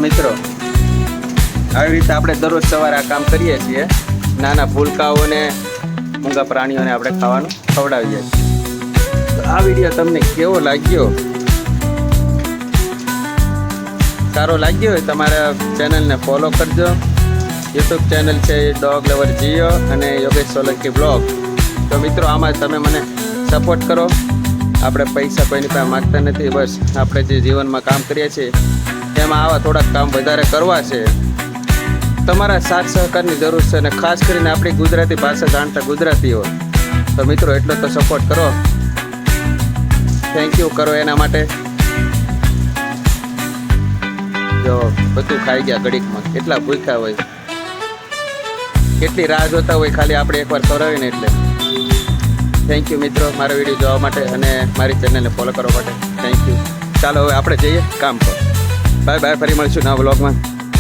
મિત્રો, આવી રીતે આપણે દરરોજ સવારે આ કામ કરીએ છીએ. નાના ભૂલકાઓને મૂંગા પ્રાણીઓને આપણે ખાવાનું ખવડાવીએ છીએ. તો આ વિડીયો તમને કેવો લાગ્યો? સારો લાગ્યો હોય તમારા ચેનલને ફોલો કરજો. યુટ્યુબ ચેનલ છે ડોગ લવર જીઓ અને યોગેશ સોલંકી બ્લોગ. તો મિત્રો, આમાં તમે મને સપોર્ટ કરો. આપણે પૈસા કોઈની પાસે માગતા નથી. બસ આપણે જે જીવનમાં કામ કરીએ છીએ એમાં આવા થોડાક કામ વધારે કરવા છે. તમારા સાથ સહકારની જરૂર છે, અને ખાસ કરીને આપણી ગુજરાતી ભાષા જાણતા ગુજરાતીઓ. તો મિત્રો, એટલો તો સપોર્ટ કરો. થેન્ક યુ કરો એના માટે. જો બધું ખાઈ ગયા ઘડીકમાં, કેટલા ભૂખ્યા હોય, કેટલી રાહ જોતા હોય ખાલી આપણે એકવાર ખવડાવીને. એટલે થેન્ક યુ મિત્રો, મારો વિડીયો જોવા માટે અને મારી ચેનલને ફોલો કરવા માટે. Thank you. ચાલો હવે આપણે જઈએ કામ પર. Bye bye. ફરી મળીશું નવા વ્લોગમાં.